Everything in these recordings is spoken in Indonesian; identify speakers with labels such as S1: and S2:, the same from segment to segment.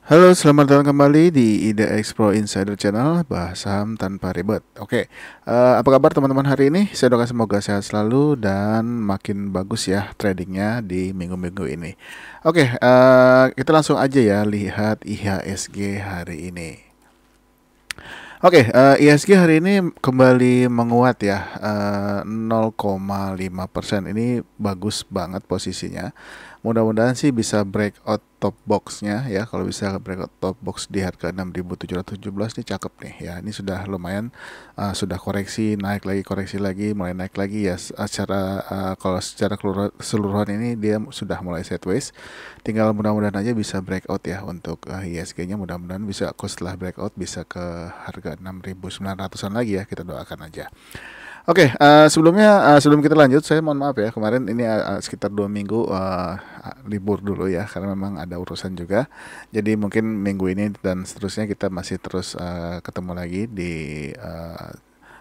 S1: Halo, selamat datang kembali di IDX Pro Insider Channel, bahas saham tanpa ribet. Oke, apa kabar teman-teman hari ini? Saya doakan semoga sehat selalu dan makin bagus ya tradingnya di minggu-minggu ini. Oke, kita langsung aja ya lihat IHSG hari ini. Oke, IHSG hari ini kembali menguat ya, 0,5%. Ini bagus banget posisinya. Mudah-mudahan sih bisa breakout top boxnya ya. Kalau bisa breakout top box di harga 6.717 nih cakep nih ya. Ini sudah lumayan, sudah koreksi koreksi lagi, mulai naik lagi ya. Kalau secara keseluruhan ini dia sudah mulai sideways. Tinggal mudah-mudahan aja bisa breakout ya untuk IHSG-nya. Mudah-mudahan bisa setelah breakout bisa ke harga 6.900-an lagi ya. Kita doakan aja. Oke, sebelum kita lanjut, saya mohon maaf ya kemarin ini sekitar 2 minggu libur dulu ya karena memang ada urusan juga. Jadi mungkin minggu ini dan seterusnya kita masih terus ketemu lagi di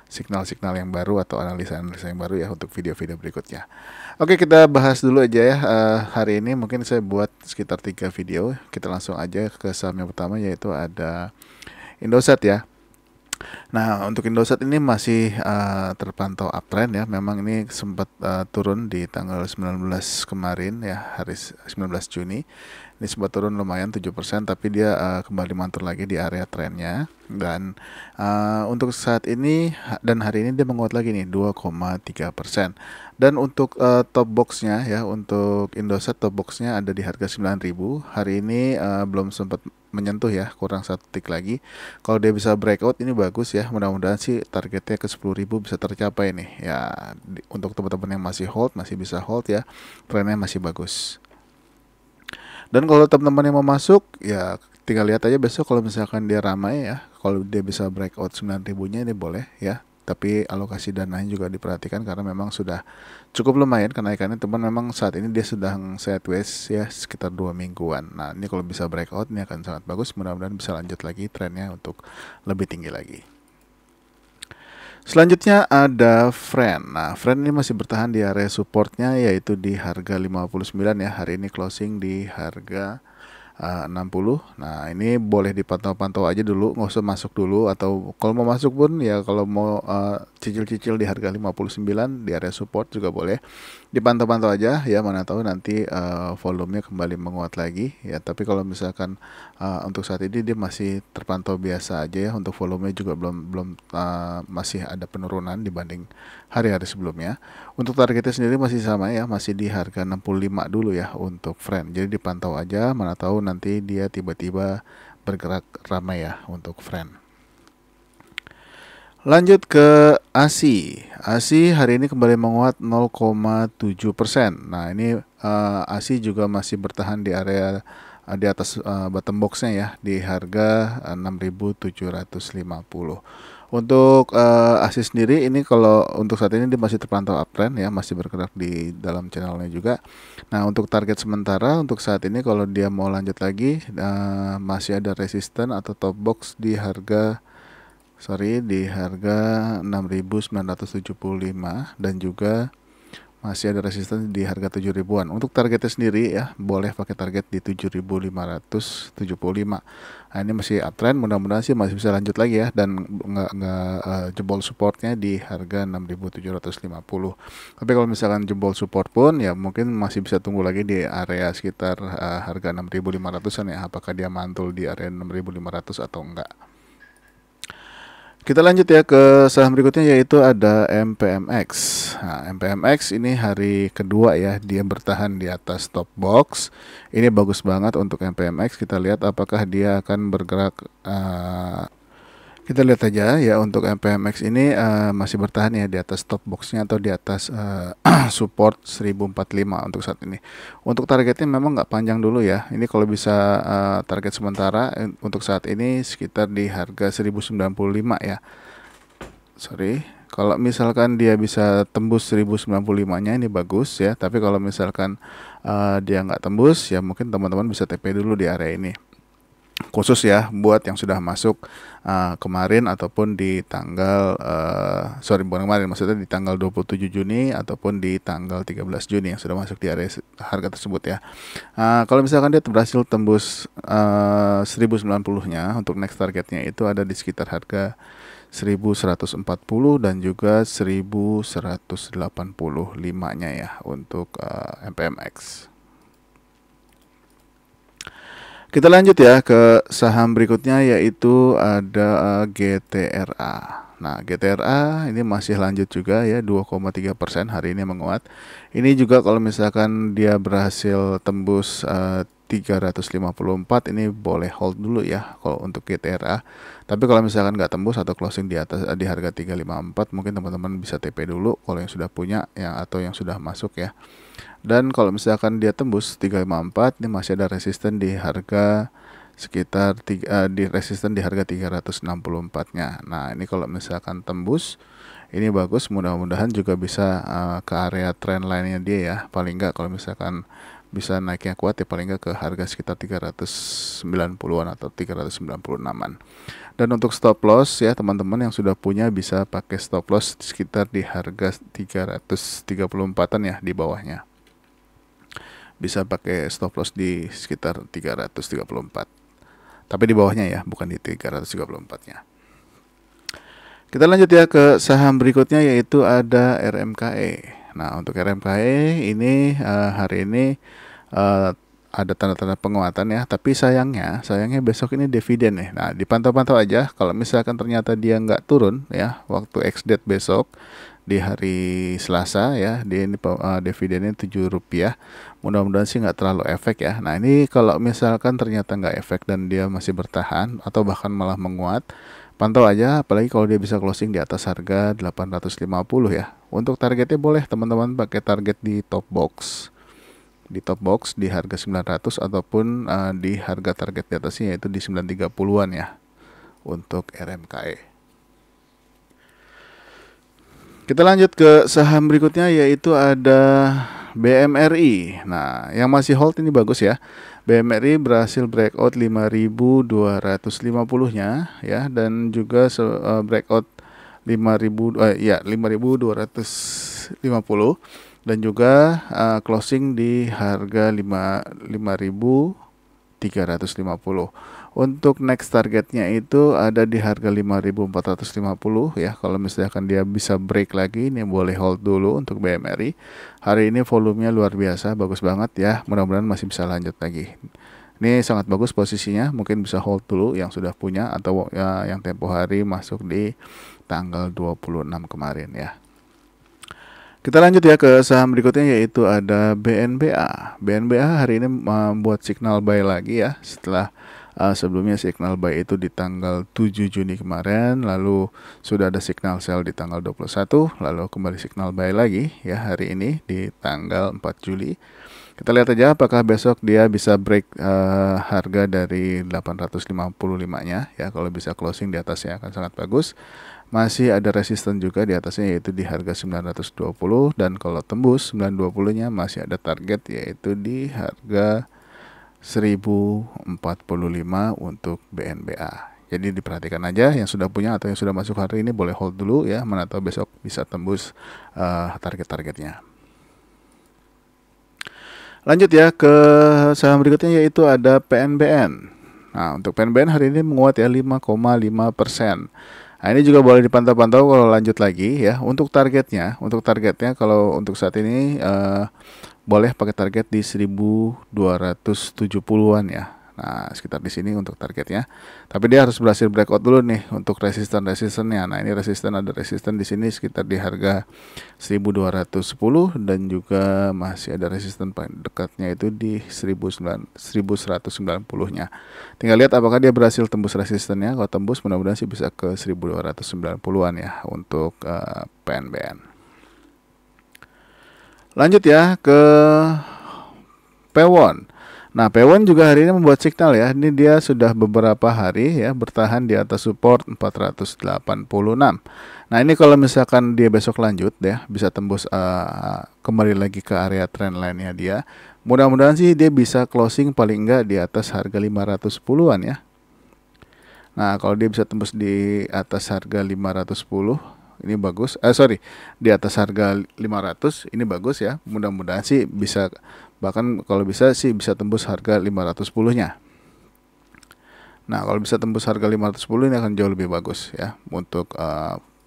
S1: signal-signal yang baru atau analisa-analisa yang baru ya untuk video-video berikutnya. Oke, kita bahas dulu aja ya. Hari ini mungkin saya buat sekitar 3 video. Kita langsung aja ke saham yang pertama yaitu ada Indosat ya. Nah, untuk Indosat ini masih terpantau uptrend ya. Memang ini sempat turun di tanggal 19 kemarin ya, hari 19 Juni. Ini sempat turun lumayan 7%, tapi dia kembali mantul lagi di area trennya. Dan untuk saat ini dan hari ini dia menguat lagi nih 2,3%. Dan untuk top boxnya ya, untuk Indosat top boxnya ada di harga 9.000. Hari ini belum sempat menyentuh ya, kurang 1 tick lagi. Kalau dia bisa breakout ini bagus ya, mudah-mudahan sih targetnya ke 10.000 bisa tercapai nih ya. Untuk teman-teman yang masih hold, masih bisa hold ya, trennya masih bagus. Dan kalau teman-teman yang mau masuk ya tinggal lihat aja besok kalau misalkan dia ramai ya, kalau dia bisa breakout 9.000-nya ini boleh ya. Tapi alokasi dananya juga diperhatikan karena memang sudah cukup lumayan kenaikannya, teman. Memang saat ini dia sedang sideways ya sekitar 2 mingguan. Nah, ini kalau bisa breakout ini akan sangat bagus. Mudah-mudahan bisa lanjut lagi trennya untuk lebih tinggi lagi. Selanjutnya ada Friend. Nah, Friend ini masih bertahan di area supportnya yaitu di harga 59 ya. Hari ini closing di harga 60. Nah, ini boleh dipantau-pantau aja dulu, nggak usah masuk dulu, atau kalau mau masuk pun ya kalau mau cicil-cicil di harga 59 di area support juga boleh. Dipantau-pantau aja ya, mana tahu nanti volumenya kembali menguat lagi ya. Tapi kalau misalkan untuk saat ini dia masih terpantau biasa aja ya, untuk volumenya juga belum belum masih ada penurunan dibanding hari-hari sebelumnya. Untuk targetnya sendiri masih sama ya, masih di harga 65 dulu ya untuk Friend. Jadi dipantau aja, mana tahu nanti dia tiba-tiba bergerak ramai ya untuk Friend. Lanjut ke ASI. ASI hari ini kembali menguat 0,7%. Nah, ini ASI juga masih bertahan di area di atas bottom boxnya ya di harga 6.750. Untuk ASI sendiri ini kalau untuk saat ini dia masih terpantau uptrend ya, masih bergerak di dalam channelnya juga. Nah, untuk target sementara untuk saat ini kalau dia mau lanjut lagi masih ada resisten atau top box di harga di harga 6.975 dan juga masih ada resisten di harga 7.000-an. Untuk targetnya sendiri ya, boleh pakai target di 7.575. Nah, ini masih uptrend, mudah-mudahan sih masih bisa lanjut lagi ya dan nggak jebol supportnya di harga 6.750. Tapi kalau misalkan jebol support pun ya mungkin masih bisa tunggu lagi di area sekitar harga 6.500-an ya, apakah dia mantul di area 6.500 atau enggak. Kita lanjut ya ke saham berikutnya yaitu ada MPMX. Nah, MPMX ini hari kedua ya dia bertahan di atas top box. Ini bagus banget untuk MPMX. Kita lihat apakah dia akan bergerak. Kita lihat aja ya untuk MPMX ini masih bertahan ya di atas top boxnya atau di atas support 1045 untuk saat ini. Untuk targetnya memang nggak panjang dulu ya. Ini kalau bisa target sementara untuk saat ini sekitar di harga 1095 ya. Kalau misalkan dia bisa tembus 1095-nya ini bagus ya. Tapi kalau misalkan dia nggak tembus ya mungkin teman-teman bisa TP dulu di area ini. khusus ya buat yang sudah masuk kemarin ataupun di tanggal bukan kemarin, maksudnya di tanggal 27 Juni ataupun di tanggal 13 Juni yang sudah masuk di area harga tersebut ya. Kalau misalkan dia berhasil tembus 1090-nya, untuk next targetnya itu ada di sekitar harga 1140 dan juga 1185-nya ya untuk MPMX. Kita lanjut ya ke saham berikutnya, yaitu ada GTRA. Nah, GTRA ini masih lanjut juga ya, 2,3% hari ini menguat. Ini juga kalau misalkan dia berhasil tembus 354, ini boleh hold dulu ya kalau untuk GTRA. Tapi kalau misalkan nggak tembus atau closing di atas di harga 354, mungkin teman-teman bisa TP dulu kalau yang sudah punya ya atau yang sudah masuk ya. Dan kalau misalkan dia tembus 354, ini masih ada resisten di harga sekitar resisten di harga 364-nya. Nah, ini kalau misalkan tembus, ini bagus, mudah-mudahan juga bisa ke area trend line-nya dia ya. Paling nggak kalau misalkan bisa naiknya kuat ya paling nggak ke harga sekitar 390-an atau 396-an. Dan untuk stop loss ya, teman-teman yang sudah punya bisa pakai stop loss sekitar di harga 334-an ya, di bawahnya. Bisa pakai stop loss di sekitar 334. Tapi di bawahnya ya, bukan di 334-nya. Kita lanjut ya ke saham berikutnya, yaitu ada RMKE. Nah, untuk RMKE ini hari ini ada tanda-tanda penguatan ya, tapi sayangnya besok ini dividen nih. Nah, dipantau-pantau aja. Kalau misalkan ternyata dia nggak turun ya, waktu ex-date besok di hari Selasa ya, dia ini dividennya Rp7. Mudah-mudahan sih nggak terlalu efek ya. Nah, ini kalau misalkan ternyata nggak efek dan dia masih bertahan atau bahkan malah menguat, pantau aja, apalagi kalau dia bisa closing di atas harga 850 ya. Untuk targetnya boleh teman-teman pakai target di top box. Di top box di harga 900 ataupun di harga target di atasnya yaitu di 930-an ya untuk RMKE. Kita lanjut ke saham berikutnya, yaitu ada BMRI. Nah, yang masih hold ini bagus ya. BMRI berhasil breakout 5.250-nya ya, dan juga breakout 5.250 dan juga closing di harga 5.350. Untuk next targetnya itu ada di harga 5.450 ya. Kalau misalkan dia bisa break lagi, ini boleh hold dulu untuk BMRI. Hari ini volumenya luar biasa, bagus banget ya. Mudah-mudahan masih bisa lanjut lagi. Ini sangat bagus posisinya, mungkin bisa hold dulu yang sudah punya atau yang tempo hari masuk di tanggal 26 kemarin ya. Kita lanjut ya ke saham berikutnya, yaitu ada BNBA. BNBA hari ini membuat signal buy lagi ya, setelah sebelumnya signal buy itu di tanggal 7 Juni kemarin, lalu sudah ada signal sell di tanggal 21, lalu kembali signal buy lagi ya hari ini di tanggal 4 Juli. Kita lihat aja apakah besok dia bisa break harga dari 855-nya ya. Kalau bisa closing di atasnya akan sangat bagus. Masih ada resisten juga di atasnya, yaitu di harga 920, dan kalau tembus 920-nya masih ada target yaitu di harga 1045 untuk BNBA. Jadi diperhatikan aja yang sudah punya atau yang sudah masuk hari ini boleh hold dulu ya, mana tahu besok bisa tembus target-targetnya. Lanjut ya ke saham berikutnya, yaitu ada PNBN. Nah, untuk PNBN hari ini menguat ya 5,5%. Nah, ini juga boleh dipantau-pantau kalau lanjut lagi ya. Untuk targetnya kalau untuk saat ini boleh pakai target di 1270-an ya. Nah, sekitar di sini untuk targetnya. Tapi dia harus berhasil breakout dulu nih untuk resisten-resistennya. Nah, ini ada resisten di sini sekitar di harga 1210, dan juga masih ada resisten paling dekatnya itu di 1190-nya. Tinggal lihat apakah dia berhasil tembus resistennya. Kalau tembus mudah-mudahan sih bisa ke 1290-an ya untuk PNBN. Lanjut ya ke Pewon. Nah, Pewon juga hari ini membuat signal ya. Ini dia sudah beberapa hari ya bertahan di atas support 486. Nah, ini kalau misalkan dia besok lanjut ya, bisa tembus kembali lagi ke area trend line-nya dia. Mudah-mudahan sih dia bisa closing paling enggak di atas harga 510-an ya. Nah, kalau dia bisa tembus di atas harga 510, ini bagus. Di atas harga 500 ini bagus ya. Mudah-mudahan sih bisa, bahkan kalau bisa sih bisa tembus harga 510-nya. Nah, kalau bisa tembus harga 510 ini akan jauh lebih bagus ya untuk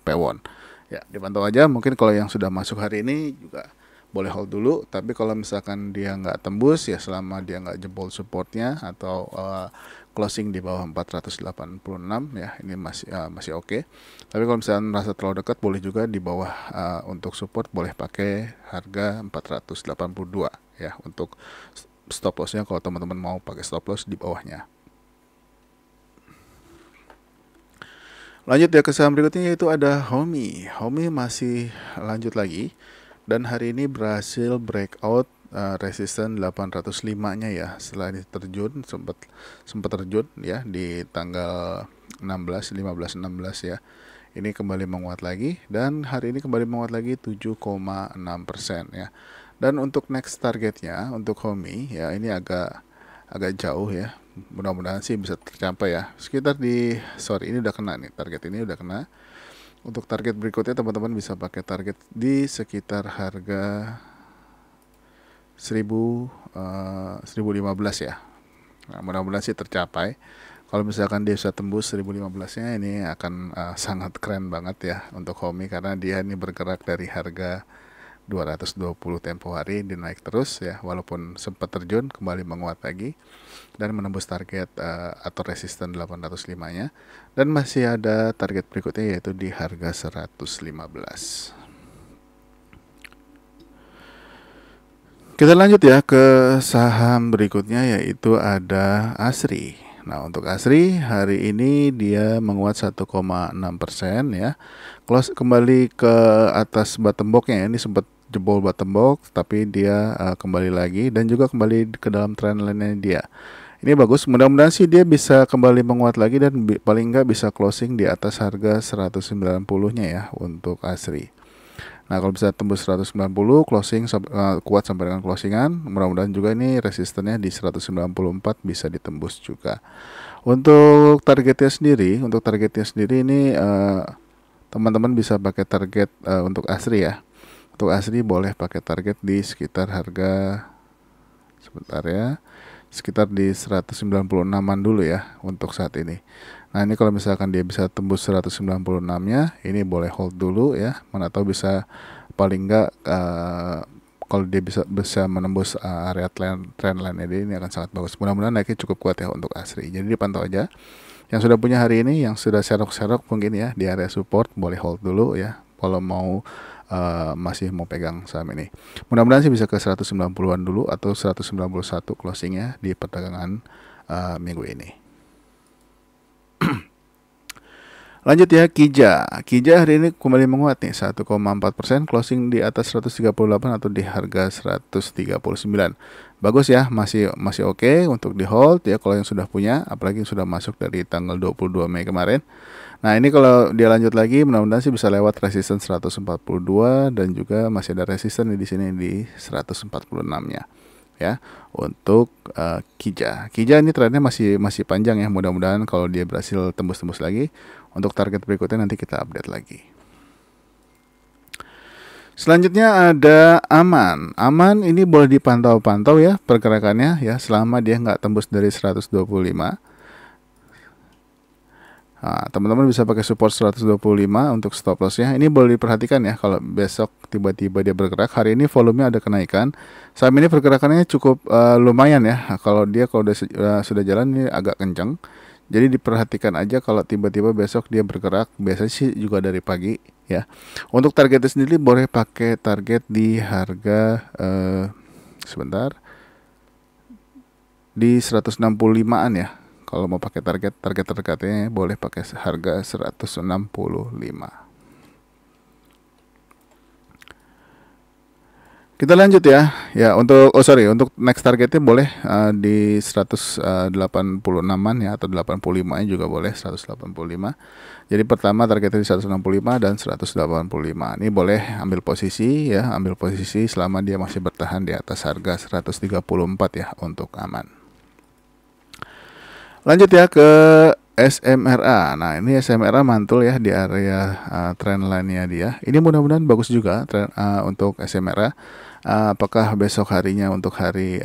S1: Pewon. Ya, dipantau aja. Mungkin kalau yang sudah masuk hari ini juga boleh hold dulu. Tapi kalau misalkan dia nggak tembus ya, selama dia nggak jebol supportnya atau closing di bawah 486 ya, ini masih oke. Tapi kalau misalkan merasa terlalu dekat, boleh juga di bawah untuk support boleh pakai harga 482 ya untuk stop lossnya kalau teman-teman mau pakai stop loss di bawahnya. Lanjut ya ke saham berikutnya, yaitu ada Homi. Homi masih lanjut lagi dan hari ini berhasil breakout resisten 805-nya ya. Setelah ini sempat terjun ya di tanggal 15 ya. Ini kembali menguat lagi dan hari ini kembali menguat lagi 7,6% ya. Dan untuk next targetnya untuk Homi ya, ini agak jauh ya. Mudah-mudahan sih bisa tercapai ya. Sekitar ini udah kena nih, target ini udah kena. Untuk target berikutnya teman-teman bisa pakai target di sekitar harga 1015 ya. Nah, mudah-mudahan sih tercapai. Kalau misalkan dia bisa tembus 1015-nya, ini akan sangat keren banget ya untuk Homi, karena dia ini bergerak dari harga 220 tempo hari dinaik terus ya, walaupun sempat terjun kembali menguat lagi dan menembus target atau resisten 805-nya, dan masih ada target berikutnya yaitu di harga 115. Kita lanjut ya ke saham berikutnya, yaitu ada Asri. Nah, untuk Asri hari ini dia menguat 1,6% ya. Close kembali ke atas bottom box-nya. Ini sempat jebol bottom box, tapi dia kembali lagi dan juga kembali ke dalam trendline-nya dia. Ini bagus, mudah-mudahan sih dia bisa kembali menguat lagi dan paling nggak bisa closing di atas harga 190-nya ya untuk Asri. Nah, kalau bisa tembus 190, closing kuat sampai dengan closingan. Mudah-mudahan juga ini resistennya di 194 bisa ditembus juga. Untuk targetnya sendiri ini teman-teman bisa pakai target untuk Asri ya. Untuk Asri boleh pakai target di sekitar harga sekitar di 196-an dulu ya untuk saat ini. Nah, ini kalau misalkan dia bisa tembus 196-nya, ini boleh hold dulu ya. Mana tahu bisa paling enggak kalau dia bisa menembus area trendline ini akan sangat bagus. Mudah-mudahan naiknya cukup kuat ya untuk Asri. Jadi dipantau aja. Yang sudah punya hari ini, yang sudah serok-serok mungkin ya di area support boleh hold dulu ya. Kalau mau masih mau pegang saham ini. Mudah-mudahan sih bisa ke 190-an dulu atau 191 closingnya di perdagangan minggu ini. Lanjut ya, Kija hari ini kembali menguat nih 1,4%, closing di atas 138 atau di harga 139. Bagus ya, masih oke untuk di hold ya kalau yang sudah punya, apalagi yang sudah masuk dari tanggal 22 Mei kemarin. Nah, ini kalau dia lanjut lagi mudah-mudahan sih bisa lewat resisten 142 dan juga masih ada resisten di sini di 146-nya. Ya, untuk Kija ini trennya masih panjang ya. Mudah-mudahan kalau dia berhasil tembus lagi, untuk target berikutnya nanti kita update lagi. Selanjutnya ada Aman ini boleh dipantau ya pergerakannya ya, selama dia nggak tembus dari 125. Nah, teman-teman bisa pakai support 125 untuk stop lossnya. Ini boleh diperhatikan ya, kalau besok tiba-tiba dia bergerak. Hari ini volumenya ada kenaikan. Saham ini pergerakannya cukup lumayan ya. Kalau sudah jalan ini agak kencang. Jadi diperhatikan aja kalau tiba-tiba besok dia bergerak. Biasanya sih juga dari pagi ya. Untuk targetnya sendiri boleh pakai target di harga di 165-an ya. Kalau mau pakai target terdekatnya boleh pakai harga 165. Kita lanjut ya. Ya, untuk next targetnya boleh di 186-an ya, atau 85-nya juga boleh, 185. Jadi pertama targetnya di 165 dan 185. Ini boleh ambil posisi selama dia masih bertahan di atas harga 134 ya untuk Aman. Lanjut ya ke SMRA. Nah, ini SMRA mantul ya di area trendline-nya dia. Ini mudah-mudahan bagus juga untuk SMRA. Apakah besok harinya untuk hari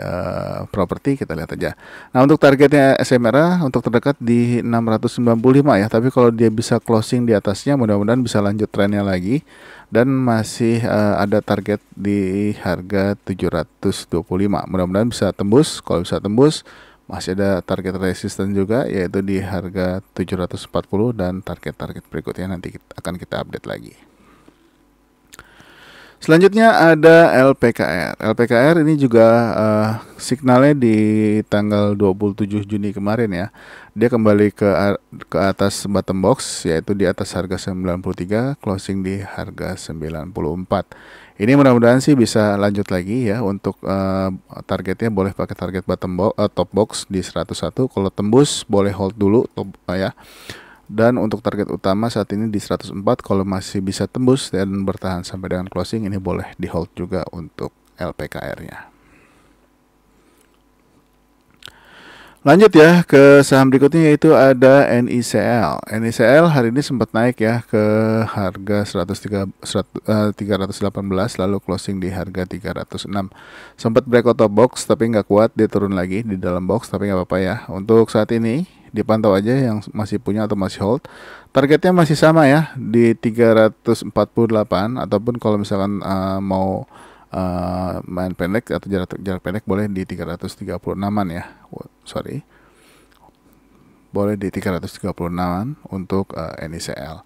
S1: properti, kita lihat aja. Nah, untuk targetnya SMRA untuk terdekat di 695 ya. Tapi kalau dia bisa closing di atasnya, mudah-mudahan bisa lanjut trennya lagi. Dan masih ada target di harga 725. Mudah-mudahan bisa tembus. Kalau bisa tembus, masih ada target resisten juga, yaitu di harga 740, dan target-target berikutnya nanti akan kita update lagi. Selanjutnya ada LPKR. LPKR ini juga signalnya di tanggal 27 Juni kemarin ya. Dia kembali ke atas bottom box, yaitu di atas harga 93, closing di harga 94. Ini mudah-mudahan sih bisa lanjut lagi ya. Untuk targetnya boleh pakai target top box di 101. Kalau tembus boleh hold dulu ya. Dan untuk target utama saat ini di 104, kalau masih bisa tembus dan bertahan sampai dengan closing, ini boleh di hold juga untuk LPKR-nya. Lanjut ya ke saham berikutnya, yaitu ada NICL. NICL hari ini sempat naik ya ke harga 318, lalu closing di harga 306. Sempat breakout top box tapi nggak kuat, dia turun lagi di dalam box, tapi nggak apa-apa ya. Untuk saat ini dipantau aja yang masih punya atau masih hold. Targetnya masih sama ya di 348, ataupun kalau misalkan mau main pendek atau jarak pendek boleh di 336an ya. Boleh di 336an untuk NICL.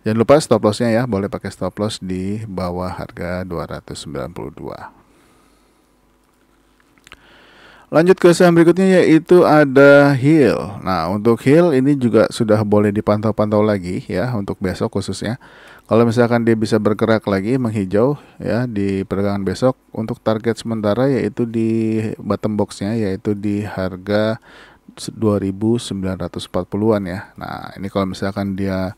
S1: Jangan lupa stop lossnya ya, boleh pakai stop loss di bawah harga 292. Lanjut ke saham berikutnya, yaitu ada HIL. Nah, untuk HIL ini juga sudah boleh dipantau-pantau lagi ya untuk besok khususnya. Kalau misalkan dia bisa bergerak lagi menghijau ya di perdagangan besok, untuk target sementara yaitu di bottom boxnya, yaitu di harga 2940-an ya. Nah, ini kalau misalkan dia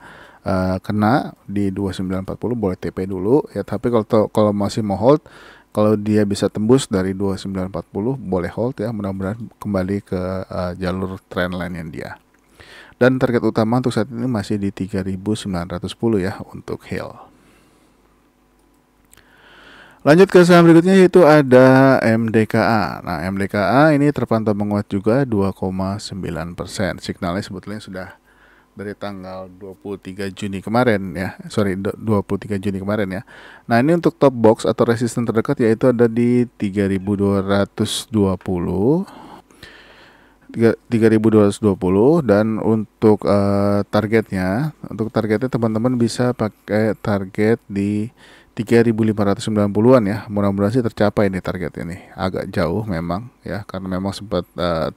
S1: kena di 2940 boleh TP dulu ya, tapi kalau masih mau hold, kalau dia bisa tembus dari 2940 boleh hold ya, mudah-mudahan kembali ke jalur trendline yang dia. Dan target utama untuk saat ini masih di 3910 ya untuk HIL. Lanjut ke saham berikutnya, yaitu ada MDKA. Nah, MDKA ini terpantau menguat juga 2,9%. Signalnya sebetulnya sudah dari tanggal 23 Juni kemarin ya. 23 Juni kemarin ya. Nah, ini untuk top box atau resisten terdekat yaitu ada di 3220. 3220, dan untuk targetnya teman-teman bisa pakai target di 3590-an ya. Mudah-mudahan sih tercapai nih target ini. Agak jauh memang ya, karena memang sempat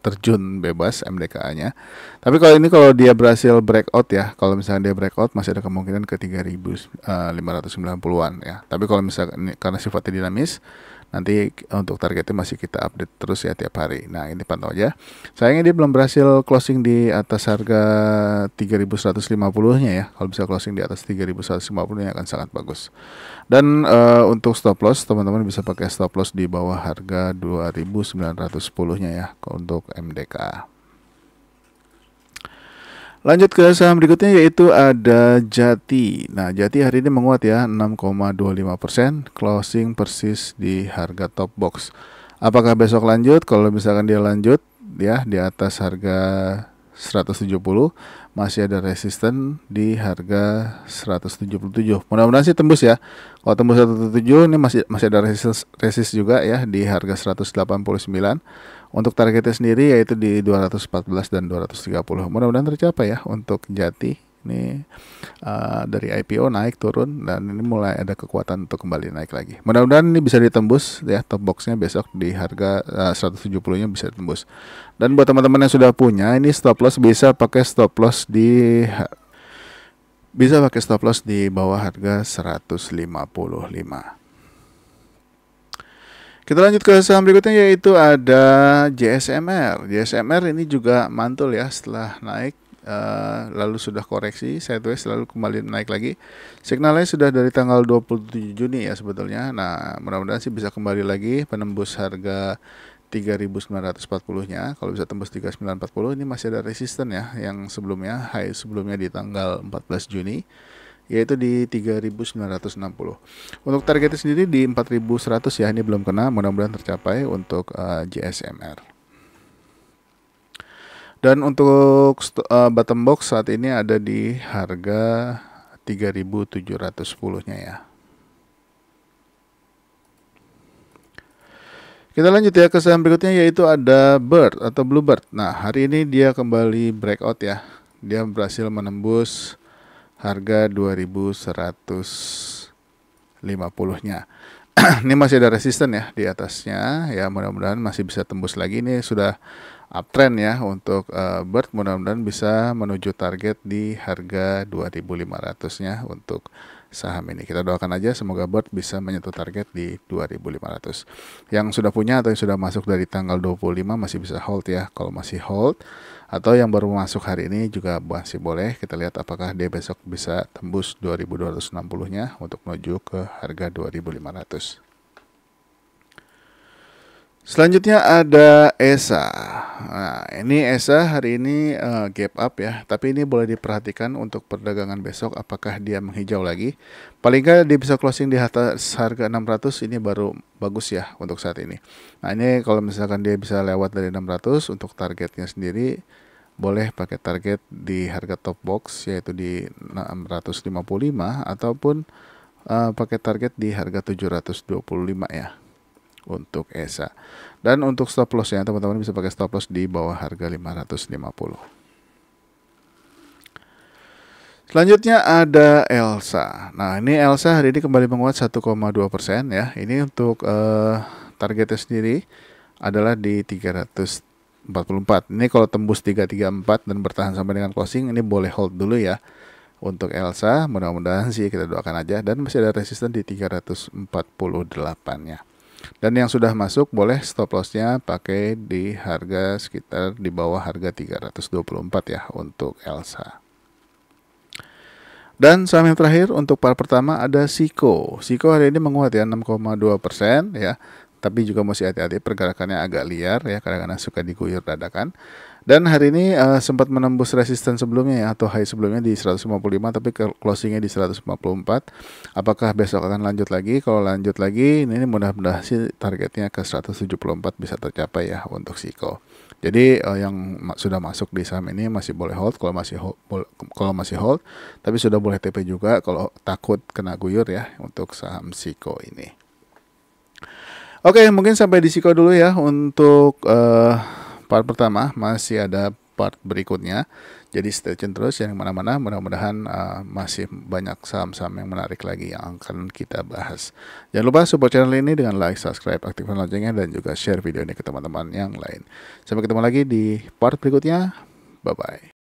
S1: terjun bebas MDKA-nya. Tapi kalau dia berhasil breakout ya, kalau misalnya dia breakout masih ada kemungkinan ke 3590-an ya. Tapi kalau misalnya karena sifatnya dinamis, nanti untuk targetnya masih kita update terus ya tiap hari. Nah, ini pantau aja. Sayangnya dia belum berhasil closing di atas harga 3150-nya ya. Kalau bisa closing di atas 3150-nya akan sangat bagus. Dan untuk stop loss, teman-teman bisa pakai stop loss di bawah harga 2910-nya ya untuk MDK. Lanjut ke saham berikutnya, yaitu ada Jati. Nah, Jati hari ini menguat ya 6,25%, closing persis di harga top box. Apakah besok lanjut? Kalau misalkan dia lanjut ya di atas harga 170, masih ada resisten di harga 177. Mudah-mudahan sih tembus ya. Kalau tembus 177 ini masih ada resist juga ya di harga 189. Untuk targetnya sendiri yaitu di 214 dan 230. Mudah-mudahan tercapai ya untuk Jati. Ini dari IPO naik turun, dan ini mulai ada kekuatan untuk kembali naik lagi. Mudah-mudahan ini bisa ditembus ya, top boxnya besok di harga 170-nya bisa ditembus. Dan buat teman-teman yang sudah punya, ini stop loss bisa pakai stop loss di bawah harga 155. Kita lanjut ke saham berikutnya, yaitu ada JSMR. JSMR ini juga mantul ya setelah naik, lalu sudah koreksi sideways, lalu kembali naik lagi. Signalnya sudah dari tanggal 27 Juni ya sebetulnya. Nah, mudah-mudahan sih bisa kembali lagi penembus harga 3.940-nya. Kalau bisa tembus 3.940, ini masih ada resisten ya, yang sebelumnya high sebelumnya di tanggal 14 Juni yaitu di 3.960. Untuk targetnya sendiri di 4.100 ya, ini belum kena, mudah-mudahan tercapai untuk JSMR. Dan untuk bottom box saat ini ada di harga 3.710-nya ya. Kita lanjut ya ke saham berikutnya, yaitu ada Bird atau Bluebird. Nah, hari ini dia kembali breakout ya. Dia berhasil menembus harga 2.150-nya. Ini masih ada resisten ya di atasnya ya, mudah-mudahan masih bisa tembus lagi. Ini sudah uptrend ya untuk Bird, mudah-mudahan bisa menuju target di harga 2.500-nya untuk saham ini. Kita doakan aja semoga Bird bisa menyentuh target di 2.500. Yang sudah punya atau yang sudah masuk dari tanggal 25 masih bisa hold ya. Kalau masih hold atau yang baru masuk hari ini juga masih boleh. Kita lihat apakah dia besok bisa tembus 2.260-nya untuk menuju ke harga 2.500. Selanjutnya ada ESA. Nah, ini ESA hari ini gap up ya, tapi ini boleh diperhatikan untuk perdagangan besok apakah dia menghijau lagi. Paling nggak dia bisa closing di atas harga 600, ini baru bagus ya untuk saat ini. Nah, ini kalau misalkan dia bisa lewat dari 600 untuk targetnya sendiri, boleh pakai target di harga top box yaitu di 655 ataupun pakai target di harga 725 ya untuk ESA. Dan untuk stop loss ya, teman-teman bisa pakai stop loss di bawah harga 550. Selanjutnya ada ELSA. Nah, ini ELSA hari ini kembali menguat 1,2% ya. Ini untuk targetnya sendiri adalah di 344. Ini kalau tembus 334 dan bertahan sampai dengan closing, ini boleh hold dulu ya untuk ELSA. Mudah-mudahan sih, kita doakan aja. Dan masih ada resisten di 348-nya. Dan yang sudah masuk boleh stop lossnya pakai di harga sekitar di bawah harga 324 ya untuk ELSA. Dan saham yang terakhir untuk part pertama ada SIKO. SIKO hari ini menguat ya 6,2% ya. Tapi juga mesti hati-hati, pergerakannya agak liar ya, kadang-kadang suka diguyur dadakan. Dan hari ini sempat menembus resisten sebelumnya ya, atau high sebelumnya di 155, tapi closingnya di 154. Apakah besok akan lanjut lagi? Kalau lanjut lagi, ini mudah-mudahan sih targetnya ke 174 bisa tercapai ya untuk SIKO. Jadi yang sudah masuk di saham ini masih boleh hold kalau masih hold, tapi sudah boleh TP juga kalau takut kena guyur ya untuk saham SIKO ini. Oke, mungkin sampai di SIKO dulu ya untuk part pertama. Masih ada part berikutnya, jadi stay tune terus yang mana-mana. Mudah-mudahan masih banyak saham-saham yang menarik lagi yang akan kita bahas. Jangan lupa support channel ini dengan like, subscribe, aktifkan loncengnya, dan juga share video ini ke teman-teman yang lain. Sampai ketemu lagi di part berikutnya. Bye-bye.